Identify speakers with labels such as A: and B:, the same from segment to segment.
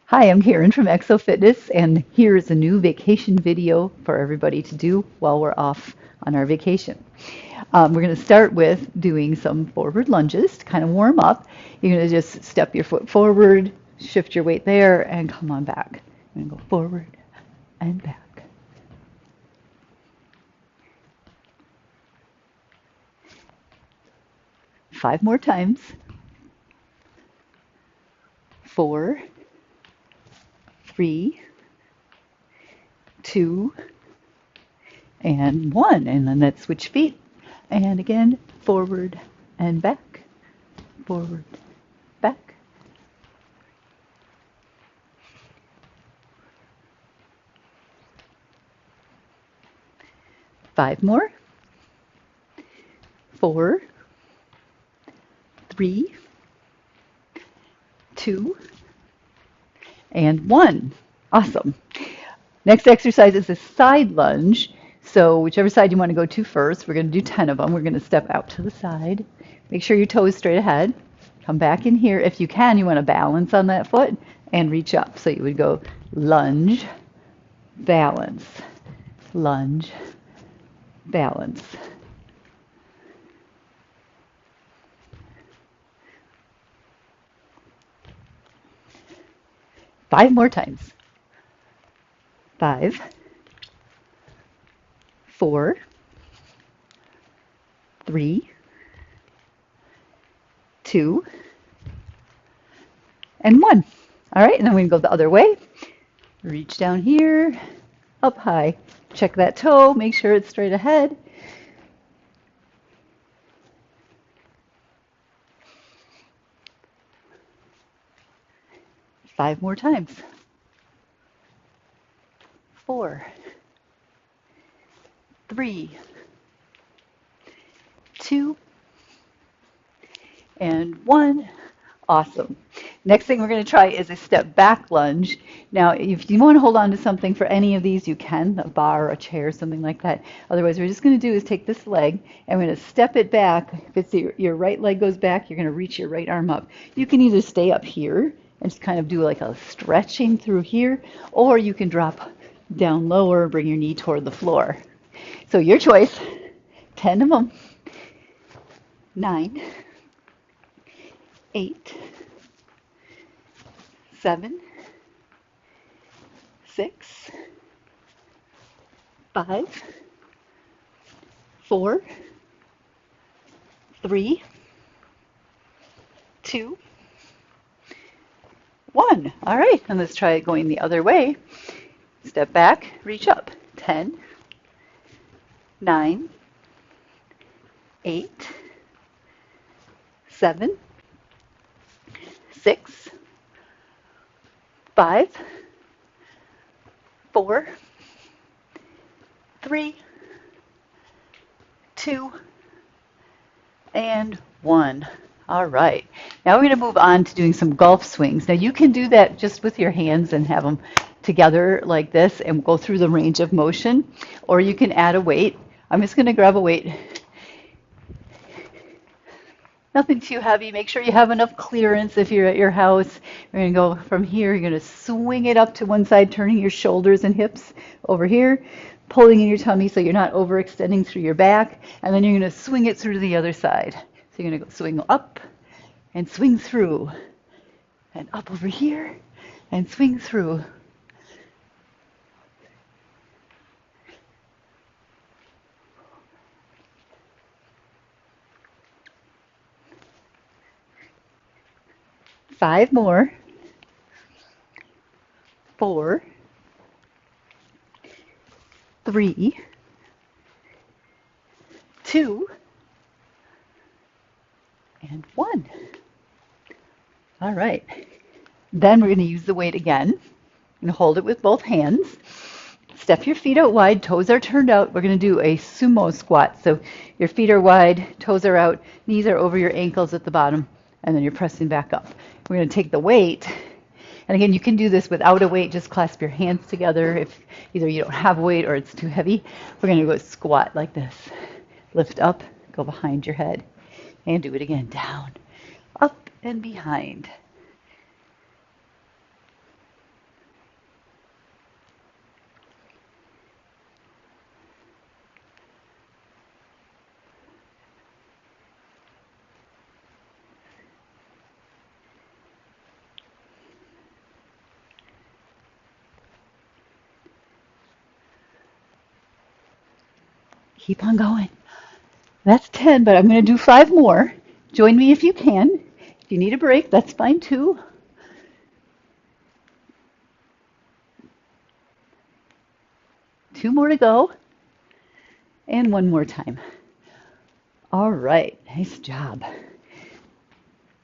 A: Hi, I'm Karen from Exo Fitness, and here's a new vacation video for everybody to do while we're off on our vacation. We're going to start with doing some forward lunges to kind of warm up. You're going to just step your foot forward, shift your weight there, and come on back. You're going to go forward and back. 5 more times. 4, 3, 2, and 1. And then let's switch feet. And again, forward and back, forward, back. 5 more. 4, 3, 2, and 1. Awesome. Next exercise is a side lunge. So whichever side you want to go to first, we're going to do 10 of them. We're going to step out to the side. Make sure your toe is straight ahead. Come back in here. If you can, you want to balance on that foot and reach up. So you would go lunge, balance, lunge, balance. Five more times. 5, 4, 3, 2, and 1. All right, and then we can go the other way. Reach down here, up high. Check that toe, make sure it's straight ahead. Five more times. 4, 3, 2, and 1. Awesome. Next thing we're going to try is a step back lunge. Now, if you want to hold on to something for any of these, you can, a bar, a chair, something like that. Otherwise, what we're just going to do is take this leg and we're going to step it back. If it's your right leg goes back, you're going to reach your right arm up. You can either stay up here and just kind of do like a stretching through here, or you can drop down lower, bring your knee toward the floor. So your choice. 10 of them. 9, 8, 7, 6, 5, 4, 3, 2, 1. All right, and let's try it going the other way. Step back, reach up. 10, 9, 8, 7, 6, 5, 4, 3, 2, and 1. All right. Now we're going to move on to doing some golf swings. Now you can do that just with your hands and have them together like this and go through the range of motion, or you can add a weight. I'm just going to grab a weight. Nothing too heavy. Make sure you have enough clearance if you're at your house. We're going to go from here. You're going to swing it up to one side, turning your shoulders and hips over here, pulling in your tummy so you're not overextending through your back. And then you're going to swing it through to the other side. So you're going to go swing up and swing through and up over here and swing through. Five more. 4, 3, 2, and 1. All right. Then we're going to use the weight again. And hold it with both hands. Step your feet out wide, toes are turned out. We're going to do a sumo squat. So your feet are wide, toes are out, knees are over your ankles at the bottom, and then you're pressing back up. We're going to take the weight. And again, you can do this without a weight. Just clasp your hands together if either you don't have a weight or it's too heavy. We're going to go squat like this. Lift up, go behind your head, and do it again. Down, up, and behind. Keep on going. That's 10, but I'm going to do 5 more. Join me if you can. If you need a break, that's fine too. Two more to go. And one more time. All right, nice job.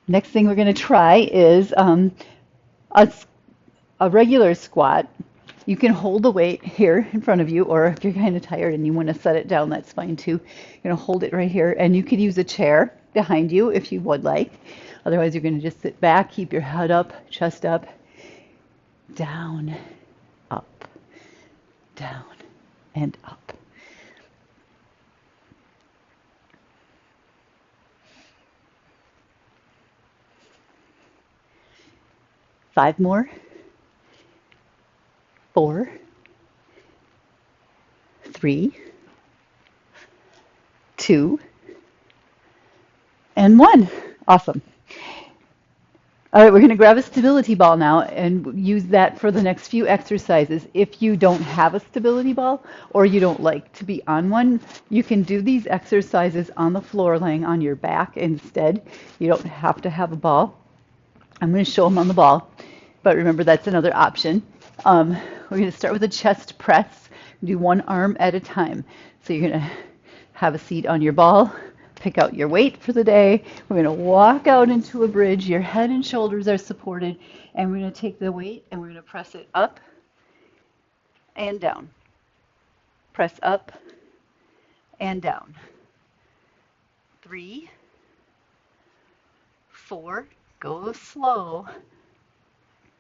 A: Next thing we're going to try is a regular squat. You can hold the weight here in front of you, or if you're kind of tired and you want to set it down, that's fine too. You're going to hold it right here, and you could use a chair behind you if you would like. Otherwise, you're going to just sit back, keep your head up, chest up, down, up, down, and up. 5 more. 4, 3, 2, and 1. Awesome. All right, we're going to grab a stability ball now and use that for the next few exercises. If you don't have a stability ball or you don't like to be on one, you can do these exercises on the floor laying on your back instead. You don't have to have a ball. I'm going to show them on the ball, but remember that's another option. We're going to start with a chest press. Do one arm at a time. So you're going to have a seat on your ball, pick out your weight for the day. We're going to walk out into a bridge. Your head and shoulders are supported, and we're going to take the weight and we're going to press it up and down. Press up and down. 3, 4, go slow.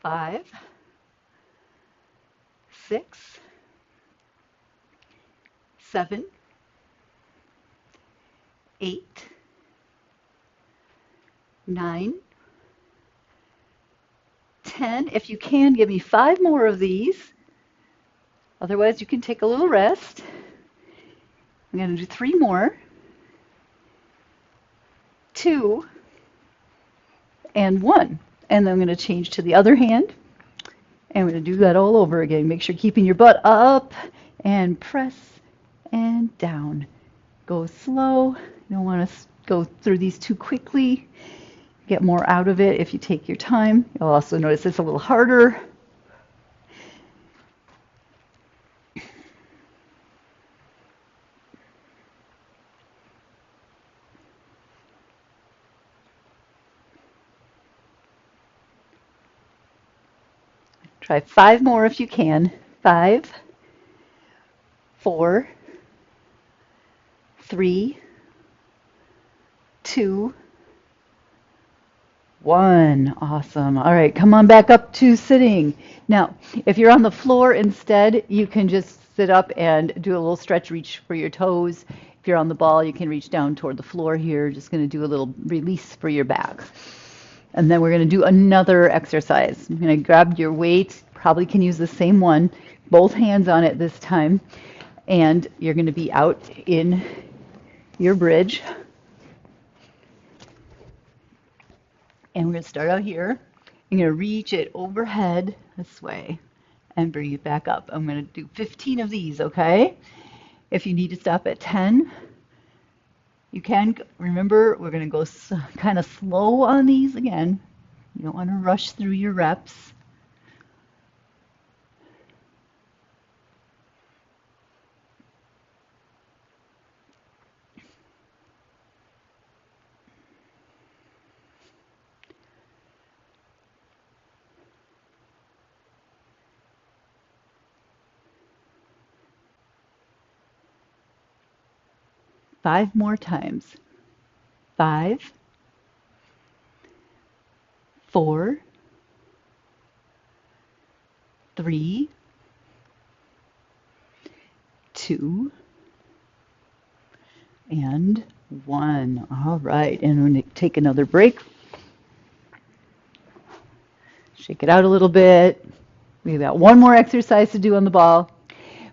A: 5, 6, 7, 8, 9, 10. If you can, give me 5 more of these. Otherwise, you can take a little rest. I'm going to do 3 more. 2, and 1. And then I'm going to change to the other hand. And we're going to do that all over again. Make sure keeping your butt up and press and down. Go slow. You don't want to go through these too quickly. Get more out of it if you take your time. You'll also notice it's a little harder. Try 5 more if you can. 5, 4, 3, 2, 1. Awesome. All right, come on back up to sitting. Now, if you're on the floor instead, you can just sit up and do a little stretch, reach for your toes. If you're on the ball, you can reach down toward the floor here. Just going to do a little release for your back. And then we're going to do another exercise. You're going to grab your weight, probably can use the same one, both hands on it this time, and you're going to be out in your bridge. And we're going to start out here. You're going to reach it overhead this way and bring it back up. I'm going to do 15 of these, okay? If you need to stop at 10, you can. Remember, we're going to go kind of slow on these again. You don't want to rush through your reps. Five more times. 5, 4, 3, 2, and 1. All right, and we're going to take another break. Shake it out a little bit. We've got one more exercise to do on the ball.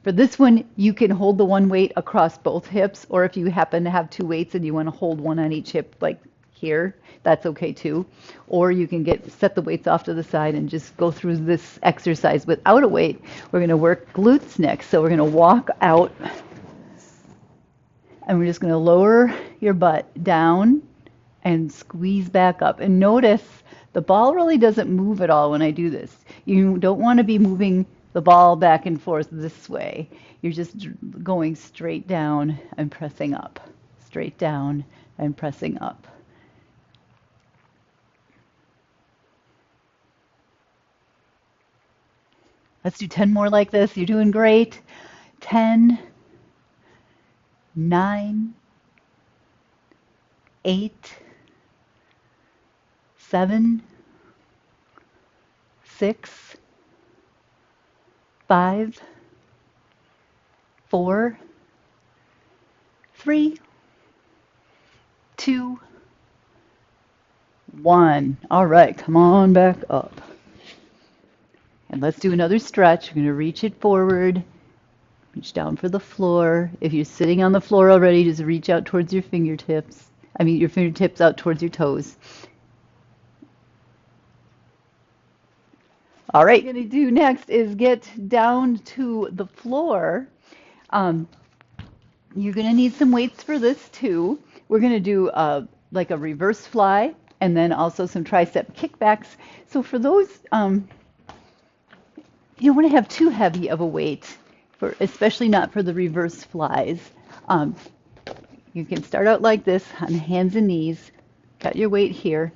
A: For this one, you can hold the one weight across both hips, or if you happen to have 2 weights and you want to hold one on each hip, like here, that's okay too. Or you can set the weights off to the side and just go through this exercise without a weight. We're going to work glutes next. So we're going to walk out And we're just going to lower your butt down and squeeze back up. And notice the ball really doesn't move at all when I do this. You don't want to be moving the ball back and forth this way. You're just going straight down and pressing up. Straight down and pressing up. Let's do 10 more like this. You're doing great. 10, 9, 8, 7, 6, 5, 4, 3, 2, 1. All right, come on back up. And let's do another stretch. We're going to reach it forward, reach down for the floor. If you're sitting on the floor already, just reach out towards your fingertips. Your fingertips out towards your toes. All right, what we're going to do next is get down to the floor. You're going to need some weights for this too. We're going to do like a reverse fly and then also some tricep kickbacks. So for those, you don't want to have too heavy of a weight, especially not for the reverse flies. You can start out like this on hands and knees. Got your weight here.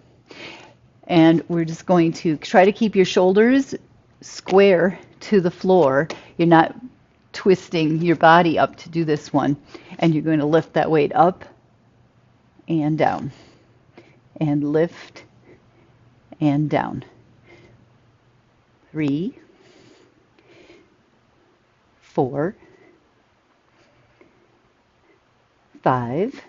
A: And we're just going to try to keep your shoulders square to the floor. You're not twisting your body up to do this one. And you're going to lift that weight up and down. And lift and down. 3, 4, 5.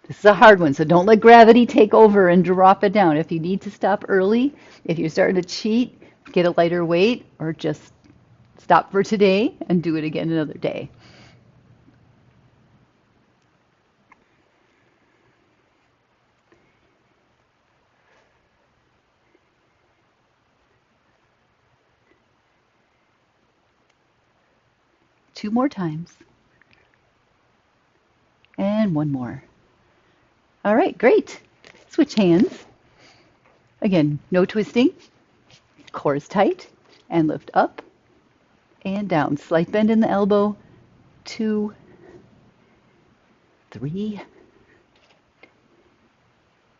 A: This is a hard one, so don't let gravity take over and drop it down. If you need to stop early, if you're starting to cheat, get a lighter weight, or just stop for today and do it again another day. Two more times. And one more. All right, great. Switch hands. Again, no twisting. Core is tight. And lift up and down. Slight bend in the elbow. 2, 3,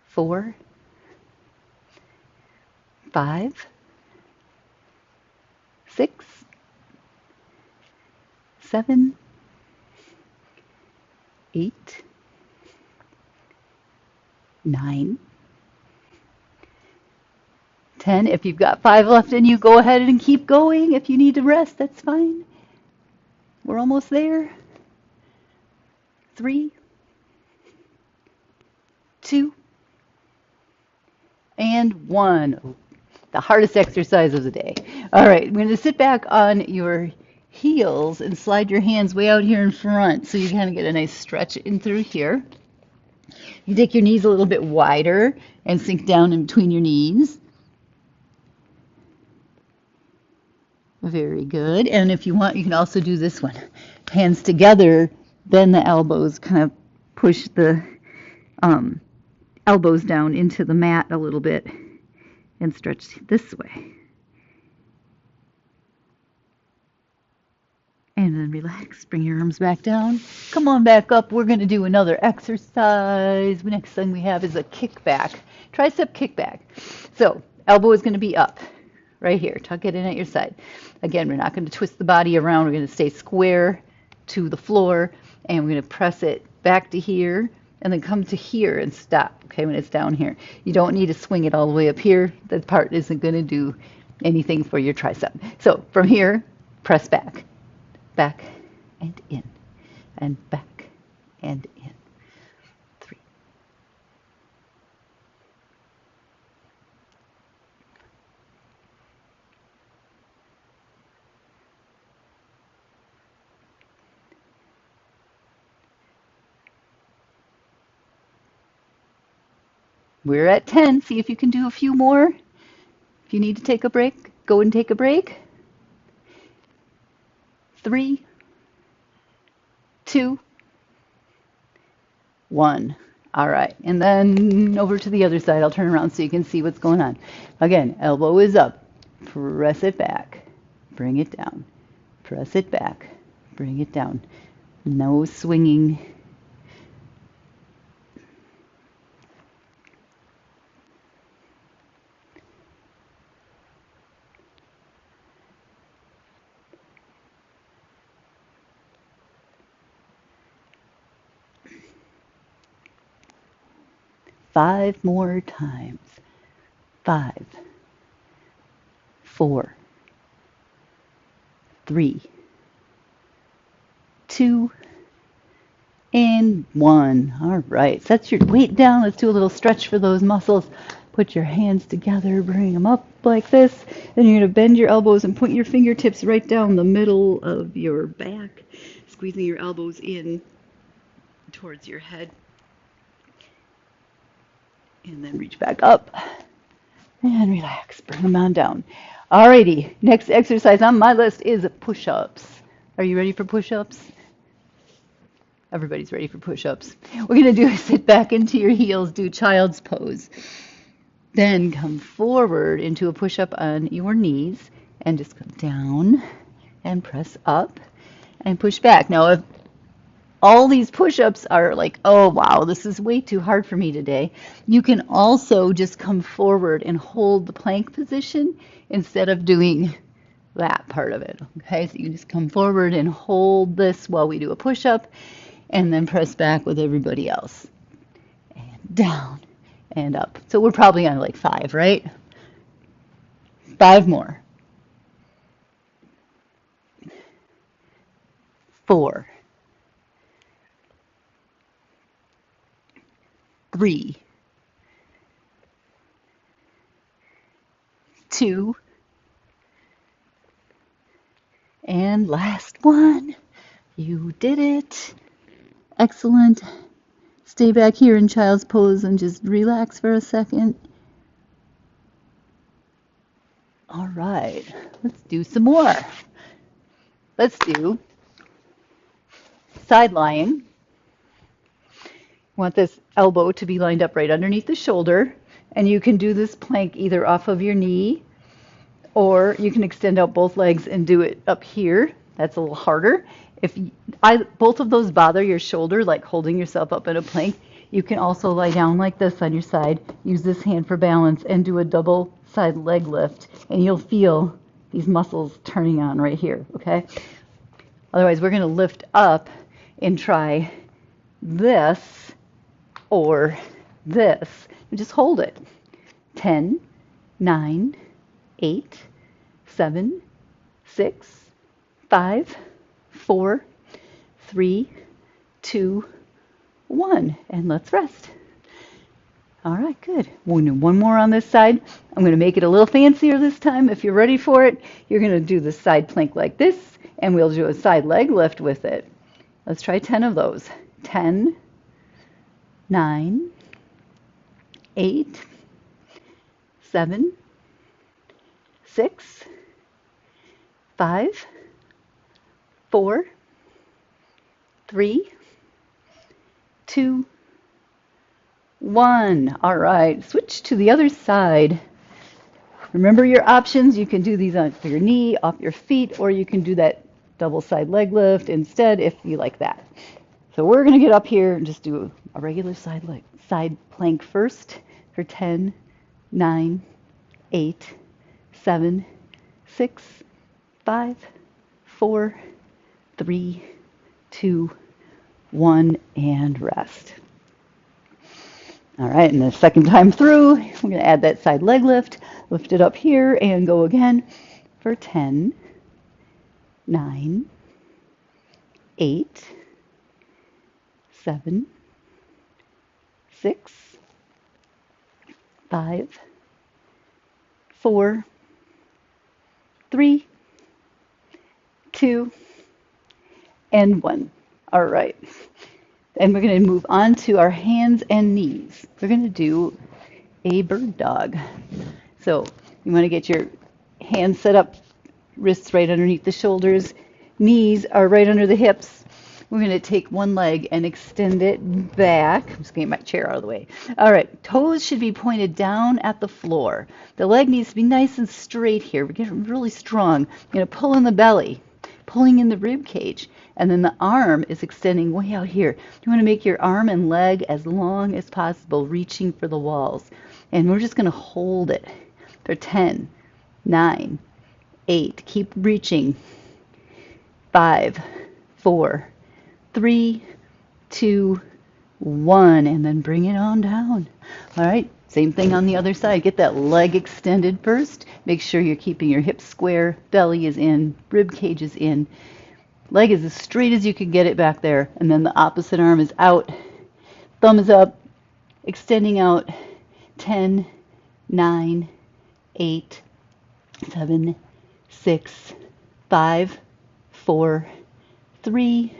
A: 4, 5, 6, 7, 8, 9, 10. If you've got 5 left in you, go ahead and keep going. If you need to rest, that's fine. We're almost there. 3, 2, and 1. The hardest exercise of the day. All right, we're going to sit back on your heels and slide your hands way out here in front so you kind of get a nice stretch in through here. You take your knees a little bit wider and sink down in between your knees. Very good. And if you want, you can also do this one. Hands together, bend the elbows, kind of push the elbows down into the mat a little bit and stretch this way. And then relax, bring your arms back down. Come on back up. We're going to do another exercise. The next thing we have is a kickback, tricep kickback. So elbow is going to be up right here. Tuck it in at your side. Again, we're not going to twist the body around. We're going to stay square to the floor, and we're going to press it back to here and then come to here and stop, okay, when it's down here. You don't need to swing it all the way up here. That part isn't going to do anything for your tricep. So from here, press back. Back and in, and back and in. 3. We're at 10. See if you can do a few more. If you need to take a break, go and take a break. 3, 2, 1. All right, and then over to the other side. I'll turn around so you can see what's going on. Again, elbow is up. Press it back. Bring it down. Press it back. Bring it down. No swinging. Five more times. 5, 4, 3, 2, and 1. All right, set your weight down. Let's do a little stretch for those muscles. Put your hands together, bring them up like this. Then you're going to bend your elbows and put your fingertips right down the middle of your back, squeezing your elbows in towards your head. And then reach back up and relax. Bring them on down. Alrighty, next exercise on my list is push-ups. Are you ready for push-ups? Everybody's ready for push-ups. We're going to do a sit back into your heels, do child's pose. Then come forward into a push-up on your knees and just come down and press up and push back. Now, if all these push-ups are like, oh wow, this is way too hard for me today, you can also just come forward and hold the plank position instead of doing that part of it. Okay, so you can just come forward and hold this while we do a push-up and then press back with everybody else. And down and up. So we're probably on like 5, right? 5 more. 4, 3, 2, and last one. You did it. Excellent. Stay back here in child's pose and just relax for a second. All right, let's do some more. Let's do side lying. Want this elbow to be lined up right underneath the shoulder, and you can do this plank either off of your knee or you can extend out both legs and do it up here. That's a little harder. If both of those bother your shoulder, like holding yourself up in a plank, you can also lie down like this on your side, use this hand for balance, and do a double side leg lift, and you'll feel these muscles turning on right here, okay? Otherwise, we're going to lift up and try this or this, and just hold it. 10, 9, 8, 7, 6, 5, 4, 3, 2, 1, and let's rest. All right, good. We'll do one more on this side. I'm going to make it a little fancier this time. If you're ready for it, you're going to do the side plank like this, and we'll do a side leg lift with it. Let's try 10 of those. 10, 9, 8, 7, 6, 5, 4, 3, 2, 1. All right, switch to the other side. Remember your options. You can do these on your knee, off your feet, or you can do that double side leg lift instead if you like that. So we're going to get up here and just do a regular side plank first for 10, 9, 8, 7, 6, 5, 4, 3, 2, 1, and rest. All right, and the second time through, we're going to add that side leg lift. Lift it up here and go again for 10, 9, 8, 7, 6, 5, 4, 3, 2, and 1. All right. And we're going to move on to our hands and knees. We're going to do a bird dog. So you want to get your hands set up, wrists right underneath the shoulders, knees are right under the hips. We're going to take one leg and extend it back. I'm just getting my chair out of the way. All right, toes should be pointed down at the floor. The leg needs to be nice and straight here. We're getting really strong. I'm going to pull in the belly, pulling in the rib cage, and then the arm is extending way out here. You want to make your arm and leg as long as possible, reaching for the walls. And we're just going to hold it for 10, 9, 8. Keep reaching. 5, 4, 3, 2, 1, and then bring it on down. All right, same thing on the other side. Get that leg extended first. Make sure you're keeping your hips square, belly is in, rib cage is in. Leg is as straight as you can get it back there, and then the opposite arm is out. Thumb is up, extending out. 10, 9, 8, 7, 6, 5, 4, 3,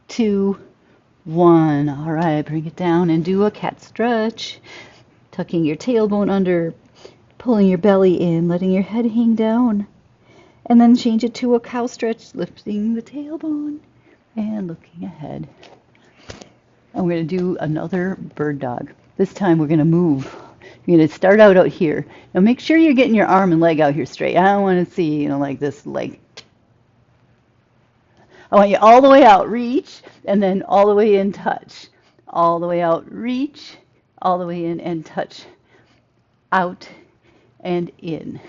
A: 2, 1. All right, bring it down and do a cat stretch. Tucking your tailbone under, pulling your belly in, letting your head hang down. And then change it to a cow stretch, lifting the tailbone and looking ahead. And we're going to do another bird dog. This time we're going to move. You're going to start out here. Now make sure you're getting your arm and leg out here straight. I don't want to see, like this leg. I want you all the way out, reach, and then all the way in, touch. All the way out, reach, all the way in and touch. Out and in.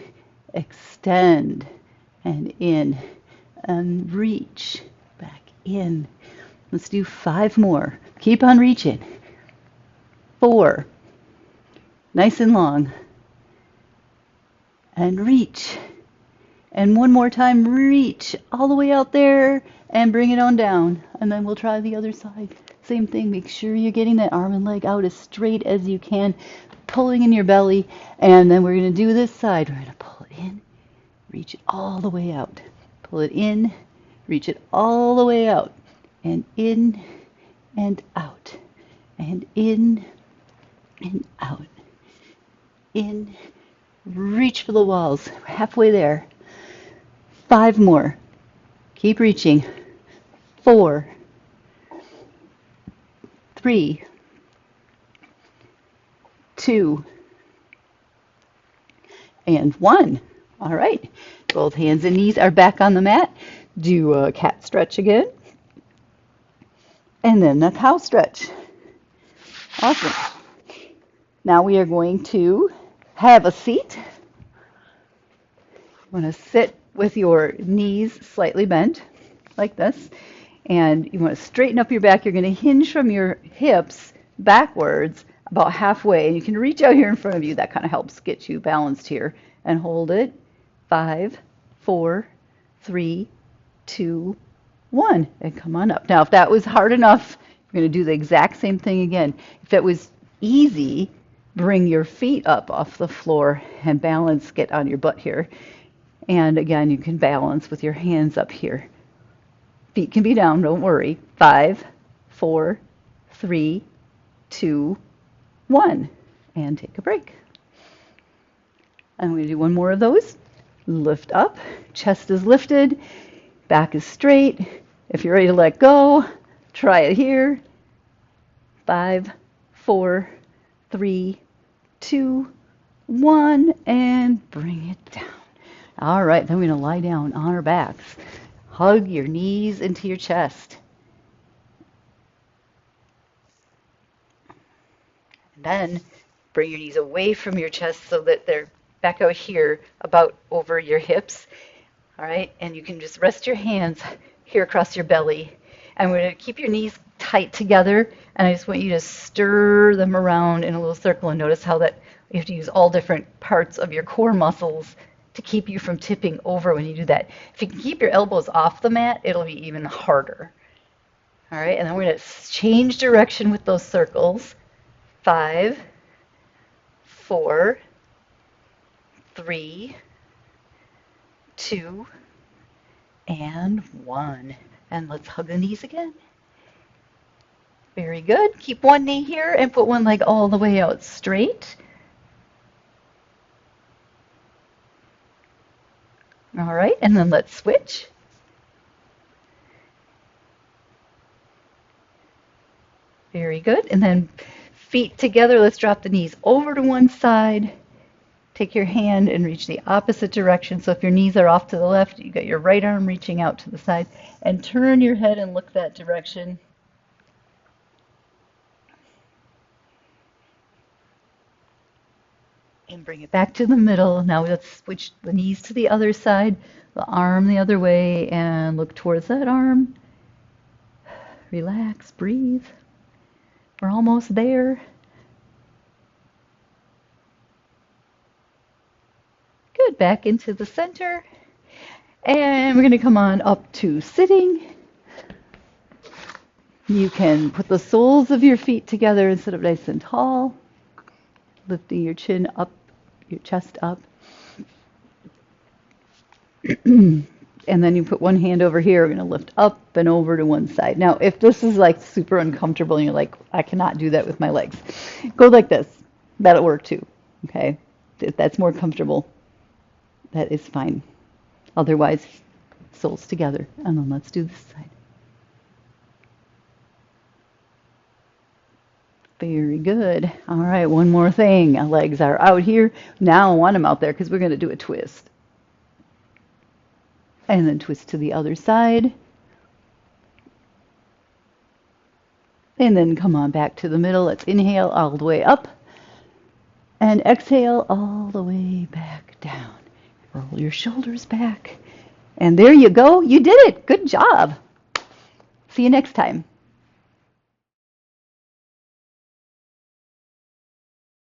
A: Extend and in and reach back in. Let's do 5 more. Keep on reaching. 4. Nice and long. And reach. And one more time, reach all the way out there and bring it on down. And then we'll try the other side. Same thing, make sure you're getting that arm and leg out as straight as you can, pulling in your belly. And then we're going to do this side. We're going to pull it in, reach it all the way out. Pull it in, reach it all the way out. And in and out. And in and out. In, reach for the walls. We're halfway there. 5 more. Keep reaching. 4, 3, 2, and 1. All right. Both hands and knees are back on the mat. Do a cat stretch again. And then a cow stretch. Awesome. Now we are going to have a seat. You want to sit with your knees slightly bent, like this. And you want to straighten up your back. You're going to hinge from your hips backwards about halfway. And you can reach out here in front of you. That kind of helps get you balanced here. And hold it. 5, 4, 3, 2, 1. And come on up. Now, if that was hard enough, you're going to do the exact same thing again. If it was easy, bring your feet up off the floor and balance, get on your butt here. And again, you can balance with your hands up here. Feet can be down, don't worry. 5, 4, 3, 2, 1. And take a break. I'm going to do one more of those. Lift up, chest is lifted, back is straight. If you're ready to let go, try it here. 5, 4, 3, 2, 1, and bring it down. All right, then we're going to lie down on our backs. Hug your knees into your chest. And then bring your knees away from your chest so that they're back out here, about over your hips. All right, and you can just rest your hands here across your belly. And we're going to keep your knees tight together, and I just want you to stir them around in a little circle, and notice how that you have to use all different parts of your core muscles to keep you from tipping over when you do that. If you can keep your elbows off the mat, it'll be even harder. All right, and then we're going to change direction with those circles. 5, 4, 3, 2, and 1. And let's hug the knees again. Very good. Keep one knee here and put one leg all the way out straight. All right, and then let's switch. Very good. And then feet together. Let's drop the knees over to one side. Take your hand and reach the opposite direction. So if your knees are off to the left, you got your right arm reaching out to the side. And turn your head and look that direction. And bring it back to the middle. Now let's switch the knees to the other side, the arm the other way, and look towards that arm. Relax, breathe. We're almost there. Good, back into the center. And we're going to come on up to sitting. You can put the soles of your feet together and sit up nice and tall, lifting your chin up, your chest up. And then you put one hand over here. We're going to lift up and over to one side. Now, if this is like super uncomfortable and you're like, I cannot do that with my legs, go like this. That'll work too. Okay? If that's more comfortable, that is fine. Otherwise, soles together. And then let's do this side. Very good. All right, one more thing. Our legs are out here. Now I want them out there because we're going to do a twist. And then twist to the other side. And then come on back to the middle. Let's inhale all the way up. And exhale all the way back down. Roll your shoulders back. And there you go. You did it. Good job. See you next time.